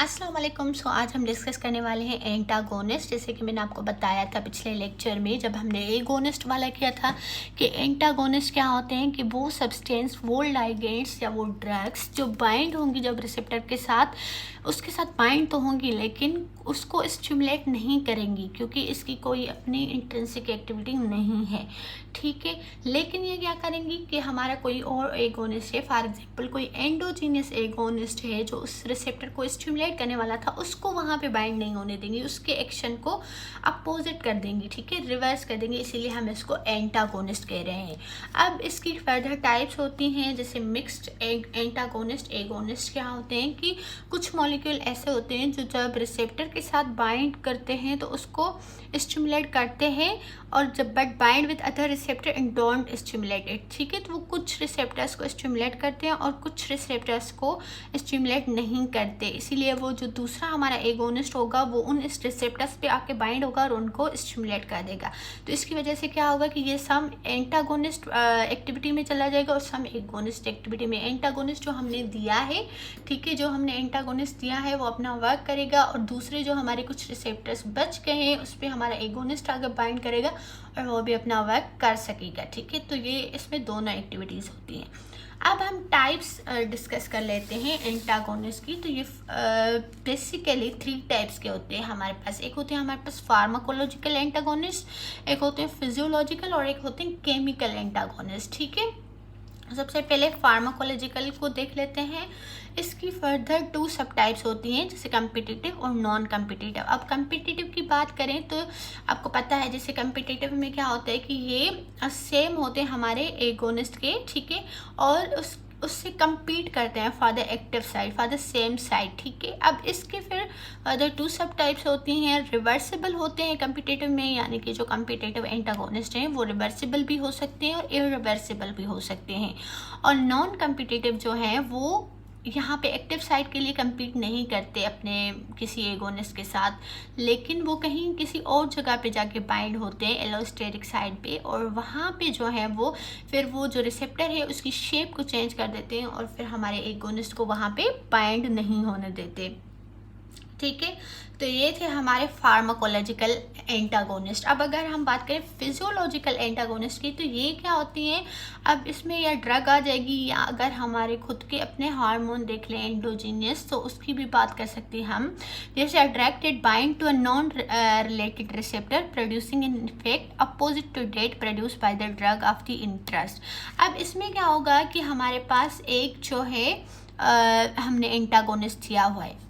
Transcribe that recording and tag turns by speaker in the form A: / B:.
A: अस्सलाम वालेकुम। सो आज हम डिस्कस करने वाले हैं एंटागोनिस्ट। जैसे कि मैंने आपको बताया था पिछले लेक्चर में जब हमने एगोनिस्ट वाला किया था कि एंटागोनिस्ट क्या होते हैं कि वो सब्सटेंस, वो लाइगेंड्स या वो ड्रग्स जो बाइंड होंगी जब रिसेप्टर के साथ, उसके साथ बाइंड तो होंगी लेकिन उसको स्टिमुलेट नहीं करेंगी क्योंकि इसकी कोई अपनी इंट्रिंसिक एक्टिविटी नहीं है, ठीक है। लेकिन ये क्या करेंगी कि हमारा कोई और एगोनिस्ट है, फॉर एग्जांपल कोई एंडोजीनियस एगोनिस्ट है जो उस रिसेप्टर को स्टिमुलेट करने वाला था, उसको वहाँ पे बाइंड नहीं होने देंगी, उसके एक्शन को अपोजिट कर देंगी, ठीक है, रिवर्स कर देंगे। इसीलिए हम इसको एंटागोनिस्ट कह रहे हैं। अब इसकी फर्दर टाइप्स होती हैं जैसे मिक्स्ड एंटागोनिस्ट। एगोनिस्ट क्या होते हैं कि कुछ मॉलिक्यूल ऐसे होते हैं जो जब रिसेप्टर के साथ बाइंड करते हैं तो उसको स्टिमुलेट करते हैं, और जब but bind with other receptor and don't stimulate it, ठीक है। तो वो कुछ रिसेप्टर्स को स्टिमुलेट करते हैं और कुछ रिसेप्टर्स को स्टिमुलेट नहीं करते। इसीलिए वो जो दूसरा हमारा एगोनिस्ट होगा वो उन इस रिसेप्टर्स पे आके बाइंड होगा और उनको स्टिमुलेट कर देगा। तो इसकी वजह से क्या होगा कि ये सम एंटागोनिस्ट एक्टिविटी में चला जाएगा और सम एगोनिस्ट एक्टिविटी में। एंटागोनिस्ट जो हमने दिया है, ठीक है, जो हमने एंटागोनिस्ट दिया है वो अपना वर्क करेगा और दूसरे जो हमारे कुछ रिसेप्टर्स बच गए हैं उस पर हमारा एगोनिस्ट आगे बाइंड करेगा और वो भी अपना वर्क कर सकेगा, ठीक है। तो ये इसमें दोनों एक्टिविटीज़ होती हैं। अब हम टाइप्स डिस्कस कर लेते हैं एंटागोनिस्ट की। तो ये बेसिकली 3 टाइप्स के होते हैं हमारे पास। एक होते हैं हमारे पास फार्माकोलॉजिकल एंटागोनिस्ट, एक होते हैं फिजियोलॉजिकल और एक होते हैं केमिकल एंटागोनिस्ट, ठीक है। सबसे पहले फार्माकोलॉजिकल को देख लेते हैं। इसकी फर्दर 2 सब टाइप्स होती हैं जैसे कम्पिटिटिव और नॉन कम्पिटिटिव। अब कम्पिटिटिव की बात करें तो आपको पता है जैसे कम्पिटिटिव में क्या होता है कि ये सेम होते हैं हमारे एगोनिस्ट के, ठीक है, और उससे कम्पीट करते हैं for the active side, for the same side, ठीक है। अब इसके फिर अदर 2 सब टाइप्स होती हैं। रिवर्सिबल होते हैं कम्पिटिटिव में, यानी कि जो कम्पिटिटिव एंटागोनिस्ट हैं वो रिवर्सिबल भी हो सकते हैं और इरिवर्सिबल भी हो सकते हैं। और नॉन कम्पिटिटिव जो हैं वो यहाँ पे एक्टिव साइड के लिए compete नहीं करते अपने किसी एगोनिस्ट के साथ, लेकिन वो कहीं किसी और जगह पे जाके बाइंड होते हैं एलोस्टेरिक साइड पे, और वहाँ पे जो है वो फिर वो जो रिसेप्टर है उसकी शेप को चेंज कर देते हैं और फिर हमारे एगोनिस्ट को वहाँ पे बाइंड नहीं होने देते, ठीक है। तो ये थे हमारे फार्माकोलॉजिकल एंटागोनिस्ट। अब अगर हम बात करें फिजियोलॉजिकल एंटागोनिस्ट की तो ये क्या होती हैं। अब इसमें या ड्रग आ जाएगी या अगर हमारे खुद के अपने हार्मोन देख लें एंडोजीनियस तो उसकी भी बात कर सकते हैं हम। जैसे attracted bind to a non related receptor producing an effect opposite to that produce by the drug of the interest. अब इसमें क्या होगा कि हमारे पास एक जो है हमने एंटागोनिस्ट दिया हुआ है,